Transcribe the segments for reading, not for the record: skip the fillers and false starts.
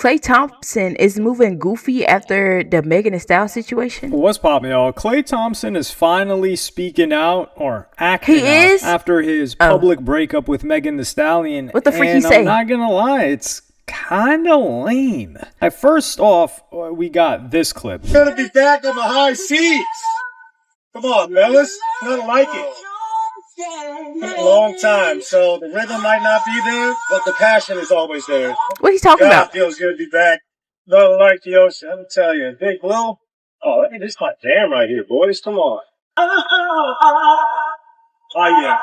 Klay Thompson is moving goofy after the Megan Thee Stallion situation? What's poppin', y'all? Klay Thompson is finally speaking out or acting out after his public breakup with Megan Thee Stallion. What the freak he say? I'm not gonna lie, it's kind of lame. First off, we got this clip. I'm gonna be back on the high seas. Come on, fellas. Nothing like it. Been a long time, so the rhythm might not be there, but the passion is always there. What are you talking about? It feels good to be back. Nothing like the ocean. I'm telling you, Big Blue. Oh, hey, this is my jam right here, boys. Come on. Oh yeah.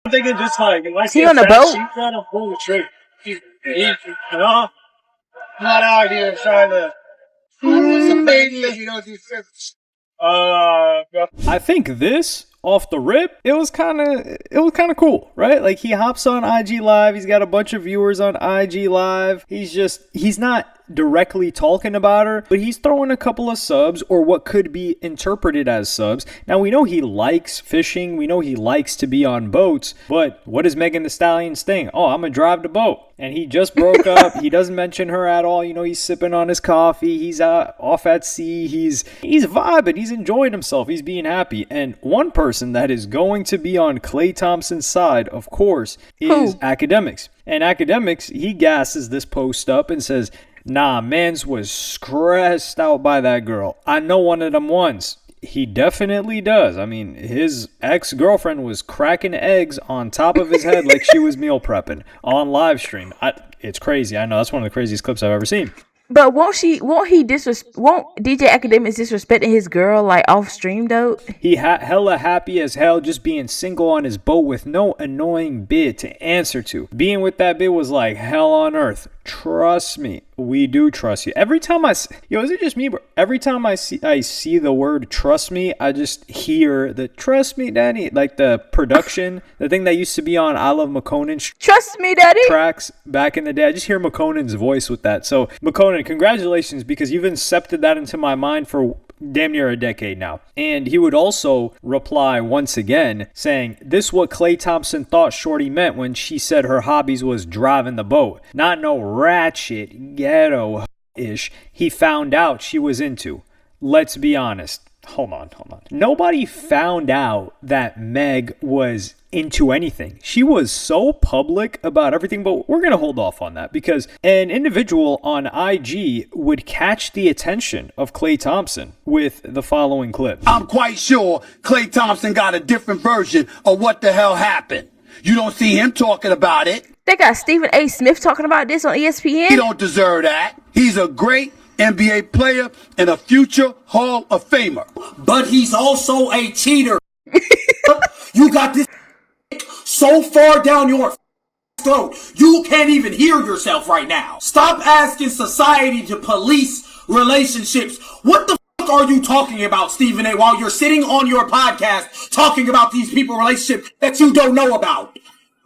I'm thinking just like, is he on a boat? She's trying to pull the trick. You know, I'm not out here trying to. I think this off the rip, it was kind of cool, right? Like, he hops on IG Live, he's got a bunch of viewers on IG Live. He's not directly talking about her, but he's throwing a couple of subs, or what could be interpreted as subs. Now, we know he likes fishing, we know he likes to be on boats, but what is Megan Thee Stallion's thing? Oh, I'm gonna drive the boat. And he just broke up. He doesn't mention her at all. You know, he's sipping on his coffee. He's off at sea. He's vibing. He's enjoying himself. He's being happy. And one person that is going to be on Klay Thompson's side, of course, is Academics. And Academics, he gasses this post up and says, nah, mans was stressed out by that girl. I know one of them ones. He definitely does. I mean, his ex-girlfriend was cracking eggs on top of his head like she was meal prepping on live stream. It's crazy. I know, that's one of the craziest clips I've ever seen. But won't DJ Academics disrespecting his girl like off stream though? He hella happy as hell just being single on his boat with no annoying bid to answer to. Being with that bid was like hell on earth. Trust me, we do trust you. Every time is it just me, bro? Every time I see the word trust me, I just hear the trust me, daddy, like the production, the thing that used to be on I Love McConaughey's trust me, daddy tracks back in the day. I just hear McConaughey's voice with that. So McConaughey, congratulations, because you've incepted that into my mind for damn near a decade now. And he would also reply once again saying, this what Klay Thompson thought Shorty meant when she said her hobbies was driving the boat. Not no ratchet ghetto-ish he found out she was into. Let's be honest. Hold on. Nobody found out that Meg was into anything. She was so public about everything, but we're going to hold off on that because an individual on IG would catch the attention of Klay Thompson with the following clip. I'm quite sure Klay Thompson got a different version of what the hell happened. You don't see him talking about it. They got Stephen A. Smith talking about this on ESPN. He don't deserve that. He's a great NBA player and a future Hall of Famer. But he's also a cheater. You got this so far down your throat, you can't even hear yourself right now. Stop asking society to police relationships. What the fuck are you talking about, Stephen A., while you're sitting on your podcast talking about these people relationships that you don't know about?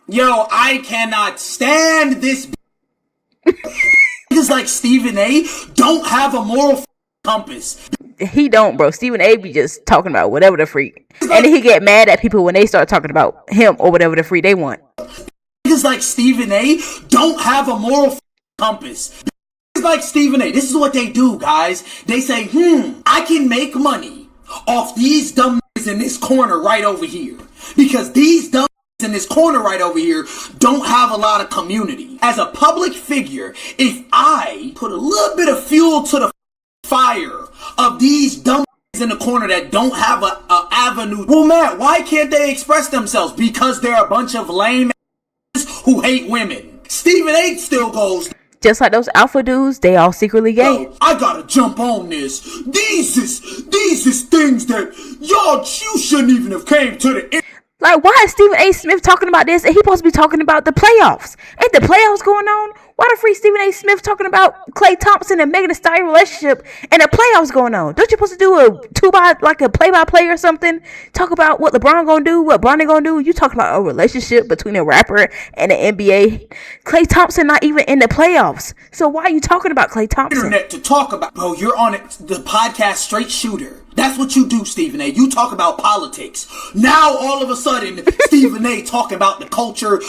Yo, I cannot stand this. Niggas like Stephen A. don't have a moral compass. He don't, bro. Stephen A. be just talking about whatever the freak. And then he get mad at people when they start talking about him or whatever the freak they want. Niggas like Stephen A. don't have a moral compass. Niggas like Stephen A. This is what they do, guys. They say, I can make money off these dumb niggas in this corner right over here. Because these dumb in this corner right over here don't have a lot of community. As a public figure, if I put a little bit of fuel to the fire of these dumb in the corner that don't have a avenue, well, Matt, why can't they express themselves? Because they're a bunch of lame who hate women. Stephen A. still goes, just like those alpha dudes, they all secretly gay. I gotta jump on this. These is things that you shouldn't even have came to the end. Like, why is Stephen A. Smith talking about this? And he supposed to be talking about the playoffs. Ain't the playoffs going on? Why the freak Stephen A. Smith talking about Klay Thompson and Megan Thee Stallion relationship and the playoffs going on? Don't you supposed to do a play-by-play or something? Talk about what LeBron gonna do, what Bronny gonna do. You talking about a relationship between a rapper and an NBA. Klay Thompson not even in the playoffs. So why are you talking about Klay Thompson? Internet to talk about, bro. You're on it, the podcast Straight Shooter. That's what you do, Stephen A. You talk about politics. Now, all of a sudden, Stephen A. talking about the culture,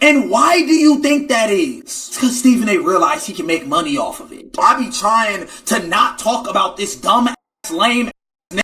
and why do you think that is? It's because Stephen A. realized he can make money off of it. I be trying to not talk about this dumb ass, lame ass,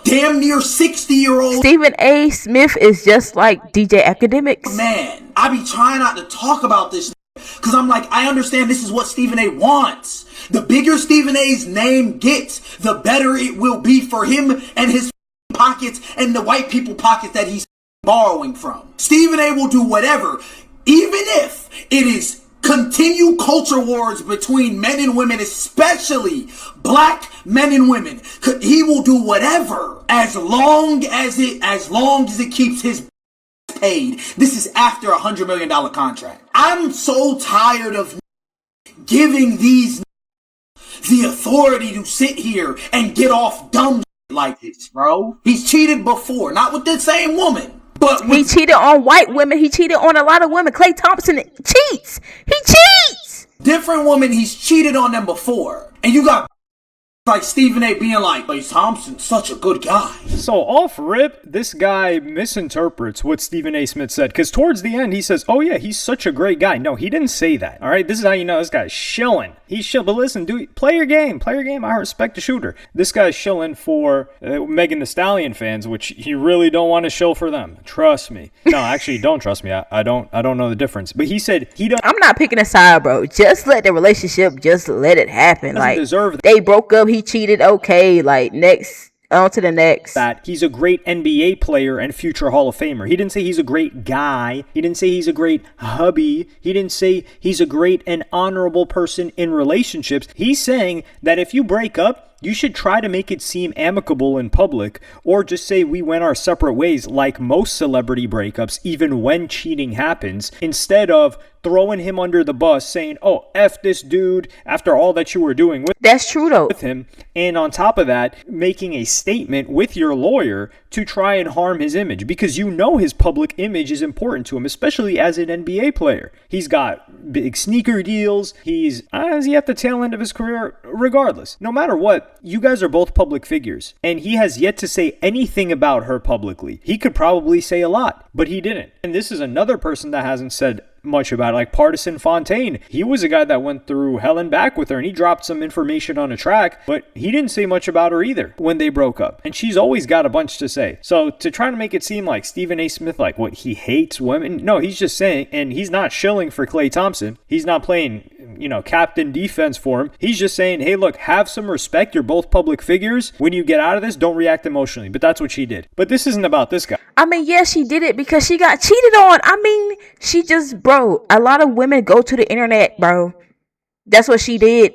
damn near 60-year-old. Stephen A. Smith is just like DJ Academics. Man, I be trying not to talk about this because I'm like, I understand this is what Stephen A. wants. The bigger Stephen A.'s name gets, the better it will be for him and his pockets and the white people pockets that he's borrowing from. Stephen A. will do whatever, even if it is continue culture wars between men and women, especially black men and women. He will do whatever as long as it keeps his paid. This is after $100 million contract. I'm so tired of giving these the authority to sit here and get off dumb like this, bro. He's cheated before, not with the same woman, but he cheated on white women. He cheated on a lot of women. Klay Thompson cheats. He cheats. Different women, he's cheated on them before. And you got like Stephen A. being like, Klay Thompson's such a good guy. So off rip, this guy misinterprets what Stephen A. Smith said, because towards the end he says, oh yeah, he's such a great guy. No, he didn't say that. All right, this is how you know this guy's shilling. He's shilling. But listen, dude, play your game. I respect the shooter. This guy's shilling for Megan Thee Stallion fans, which you really don't want to shill for them. Trust me. No, actually, don't trust me. I don't know the difference. But he said he don't. I'm not picking a side, bro. Just let the relationship, just let it happen. Like, deserve they broke up. He cheated. Okay, like, next, on to the next. That he's a great NBA player and future Hall of Famer. He didn't say he's a great guy. He didn't say he's a great hubby. He didn't say he's a great and honorable person in relationships. He's saying that if you break up, you should try to make it seem amicable in public, or just say we went our separate ways like most celebrity breakups, even when cheating happens, instead of throwing him under the bus saying, oh, F this dude after all that you were doing with That's true though. With him. And on top of that, making a statement with your lawyer to try and harm his image, because you know his public image is important to him, especially as an NBA player. He's got big sneaker deals. He's at the tail end of his career. Regardless, no matter what, you guys are both public figures, and he has yet to say anything about her publicly. He could probably say a lot, but he didn't. And this is another person that hasn't said much about it, like Partisan Fontaine. He was a guy that went through hell and back with her, and he dropped some information on a track, but he didn't say much about her either when they broke up. And she's always got a bunch to say. So to try to make it seem like Stephen A. Smith, like what, he hates women? No, he's just saying, and he's not shilling for Klay Thompson. He's not playing, captain defense for him. He's just saying, hey, look, have some respect. You're both public figures. When you get out of this, don't react emotionally. But that's what she did. But this isn't about this guy. I mean, yeah, she did it because she got cheated on. I mean, she just, bro, a lot of women go to the internet, bro. That's what she did.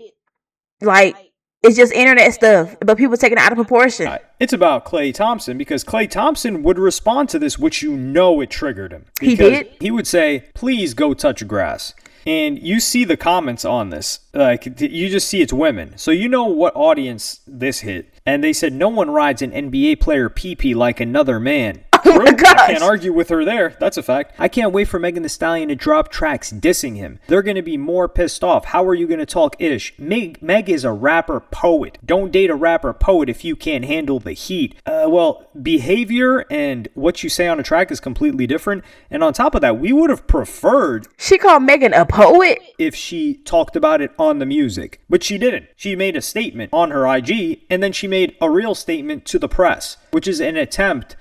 Like, it's just internet stuff, but people taking it out of proportion. It's about Klay Thompson, because Klay Thompson would respond to this, which it triggered him. He did? He would say, please go touch grass. And you see the comments on this. Like, you just see it's women. So you know what audience this hit. And they said, no one rides an NBA player pee-pee like another man. Oh my gosh. I can't argue with her there. That's a fact. I can't wait for Megan Thee Stallion to drop tracks dissing him. They're going to be more pissed off. How are you going to talk ish? Meg is a rapper poet. Don't date a rapper poet if you can't handle the heat. Well, behavior and what you say on a track is completely different. And on top of that, we would have preferred... She called Megan a poet? If she talked about it on the music. But she didn't. She made a statement on her IG, and then she made a real statement to the press, which is an attempt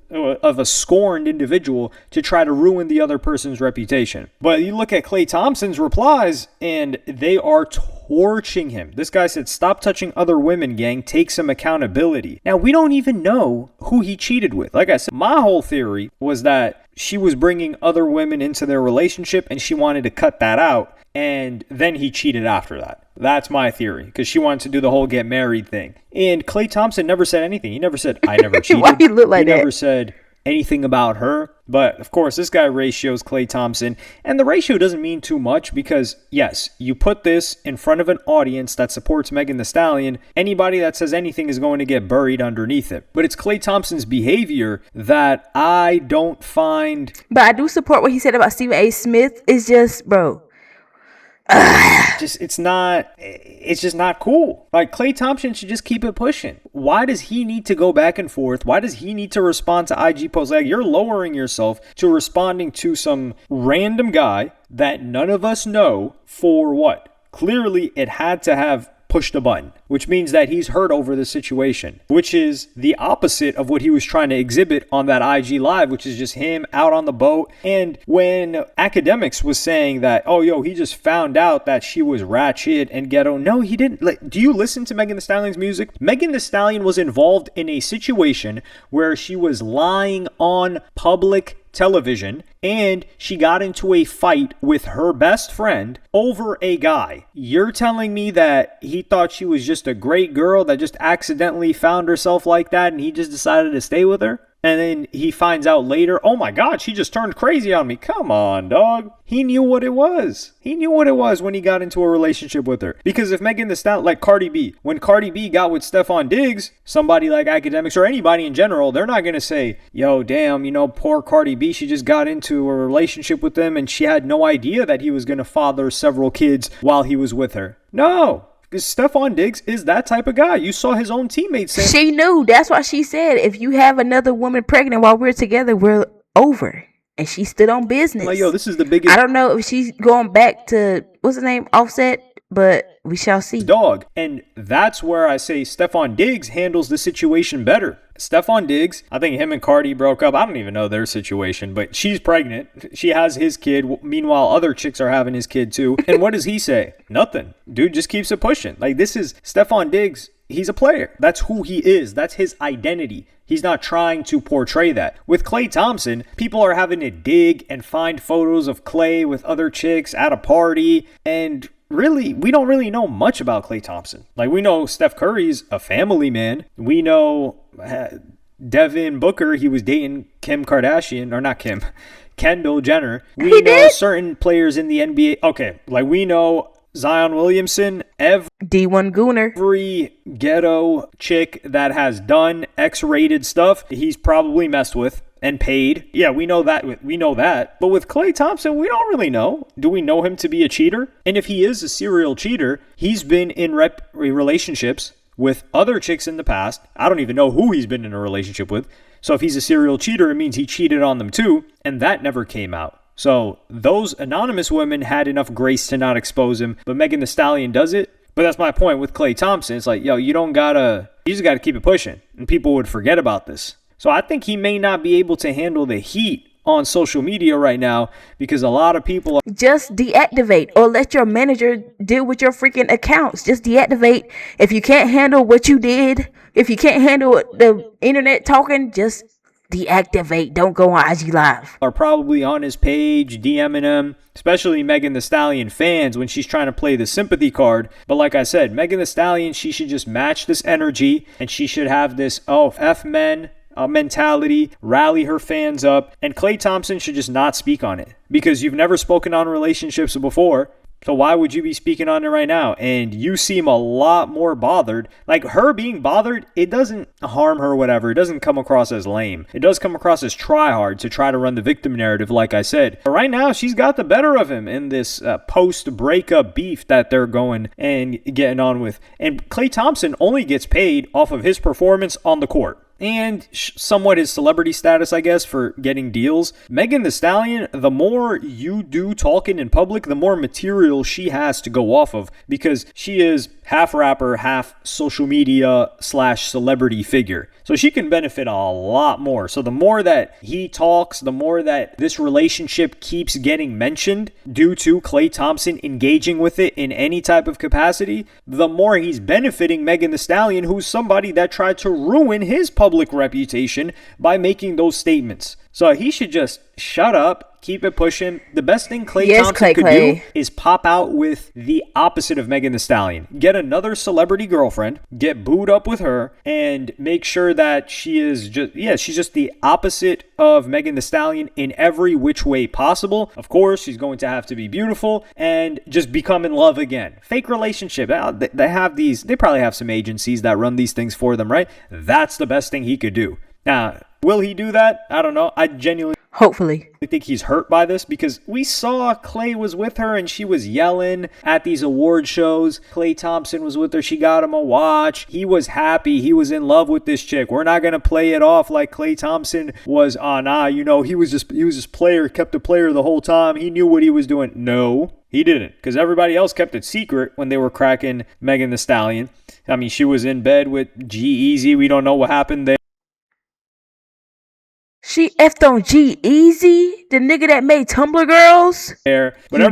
of a scorned individual to try to ruin the other person's reputation. But you look at Klay Thompson's replies, and they are torching him. This guy said, stop touching other women, gang. Take some accountability. Now, we don't even know who he cheated with. Like I said, my whole theory was that she was bringing other women into their relationship, and she wanted to cut that out, and then he cheated after that. That's my theory, because she wanted to do the whole get married thing. And Klay Thompson never said anything. He never said, I never cheated. Why he look like he that? Never said anything about her. But, of course, this guy ratios Klay Thompson. And the ratio doesn't mean too much because, yes, you put this in front of an audience that supports Megan Thee Stallion. Anybody that says anything is going to get buried underneath it. But it's Klay Thompson's behavior that I don't find... But I do support what he said about Stephen A. Smith. It's just, bro... it's just not cool. Like, Klay Thompson should just keep it pushing. Why does he need to go back and forth? Why does he need to respond to IG posts? Like, you're lowering yourself to responding to some random guy that none of us know for what? Clearly, it had to have pushed a button, which means that he's hurt over the situation, which is the opposite of what he was trying to exhibit on that IG live, which is just him out on the boat. And when Academics was saying that, oh, yo, he just found out that she was ratchet and ghetto. No, he didn't. Like, do you listen to Megan Thee Stallion's music? Megan Thee Stallion was involved in a situation where she was lying on public television and she got into a fight with her best friend over a guy. You're telling me that he thought she was just a great girl that just accidentally found herself like that and he just decided to stay with her? And then he finds out later, oh my God, she just turned crazy on me. Come on, dog. He knew what it was. He knew what it was when he got into a relationship with her. Because if Megan Thee Stallion, like Cardi B, when Cardi B got with Stephon Diggs, somebody like Academics or anybody in general, they're not going to say, yo, damn, you know, poor Cardi B, she just got into a relationship with him and she had no idea that he was going to father several kids while he was with her. No. Because Stephon Diggs is that type of guy. You saw his own teammates say. She knew. That's why she said, if you have another woman pregnant while we're together, we're over. And she stood on business. Like, yo, this is the biggest. I don't know if she's going back to, what's his name, Offset, but we shall see. Dog. And that's where I say Stephon Diggs handles the situation better. Stephon Diggs, I think him and Cardi broke up. I don't even know their situation, but she's pregnant. She has his kid. Meanwhile, other chicks are having his kid too. And what does he say? Nothing. Dude just keeps it pushing. Like, this is Stephon Diggs. He's a player. That's who he is. That's his identity. He's not trying to portray that. With Klay Thompson, people are having to dig and find photos of Klay with other chicks at a party. And really, we don't really know much about Klay Thompson. Like, we know Steph Curry's a family man. We know Devin Booker, he was dating Kim Kardashian, or not Kim, Kendall Jenner. We know certain players in the NBA. Okay, like, we know Zion Williamson, D1 Gooner. Every ghetto chick that has done X-rated stuff, he's probably messed with and paid. Yeah, we know that. We know that. But with Klay Thompson, we don't really know. Do we know him to be a cheater? And if he is a serial cheater, he's been in relationships with other chicks in the past. I don't even know who he's been in a relationship with. So if he's a serial cheater, it means he cheated on them too. And that never came out. So those anonymous women had enough grace to not expose him. But Megan Thee Stallion does it. But that's my point with Klay Thompson. It's like, yo, you just gotta keep it pushing. And people would forget about this. So I think he may not be able to handle the heat on social media right now because a lot of people just deactivate or let your manager deal with your freaking accounts. Just deactivate. If you can't handle what you did, if you can't handle the internet talking, just deactivate. Don't go on IG Live. Are probably on his page, DMing him, especially Megan Thee Stallion fans when she's trying to play the sympathy card. But like I said, Megan Thee Stallion, she should just match this energy and she should have this, F men mentality, rally her fans up, and Klay Thompson should just not speak on it because you've never spoken on relationships before. So why would you be speaking on it right now? And you seem a lot more bothered. Like, her being bothered, it doesn't harm her, whatever. It doesn't come across as lame. It does come across as try hard to try to run the victim narrative, like I said. But right now, she's got the better of him in this post-breakup beef that they're going and getting on with. And Klay Thompson only gets paid off of his performance on the court. And somewhat his celebrity status, I guess, for getting deals. Megan Thee Stallion, the more you do talking in public, the more material she has to go off of because she is half rapper, half social media / celebrity figure. So she can benefit a lot more. So the more that he talks, the more that this relationship keeps getting mentioned due to Klay Thompson engaging with it in any type of capacity, the more he's benefiting Megan Thee Stallion, who's somebody that tried to ruin his public reputation by making those statements. So he should just shut up, keep it pushing. The best thing Klay Thompson could do is pop out with the opposite of Megan Thee Stallion. Get another celebrity girlfriend, get booed up with her, and make sure that she is she's just the opposite of Megan Thee Stallion in every which way possible. Of course, she's going to have to be beautiful and just become in love again. Fake relationship. They probably have some agencies that run these things for them, right? That's the best thing he could do. Now, will he do that? I don't know. I genuinely... Hopefully. I think he's hurt by this because we saw Klay was with her and she was yelling at these award shows. Klay Thompson was with her. She got him a watch. He was happy. He was in love with this chick. We're not going to play it off like Klay Thompson was, he was just player, kept a player the whole time. He knew what he was doing. No, he didn't, because everybody else kept it secret when they were cracking Megan Thee Stallion. I mean, she was in bed with G-Eazy. We don't know what happened there. She effed on G-Eazy, the nigga that made Tumblr Girls. But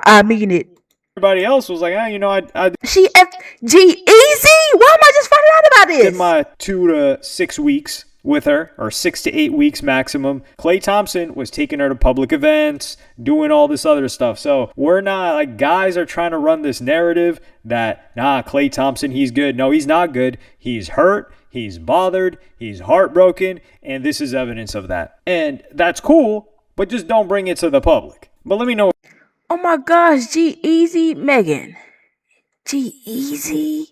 I mean it. Everybody else was like, I She effed G-Eazy? Why am I just finding out about this? did my 2 to 6 weeks with her, or 6 to 8 weeks maximum. Klay Thompson was taking her to public events, doing all this other stuff. So we're not, like, guys are trying to run this narrative that, Klay Thompson, he's good. No, he's not good. He's hurt. He's bothered. He's heartbroken. And this is evidence of that. And that's cool, but just don't bring it to the public. But let me know. Oh my gosh, G-Eazy, Megan. G-Eazy.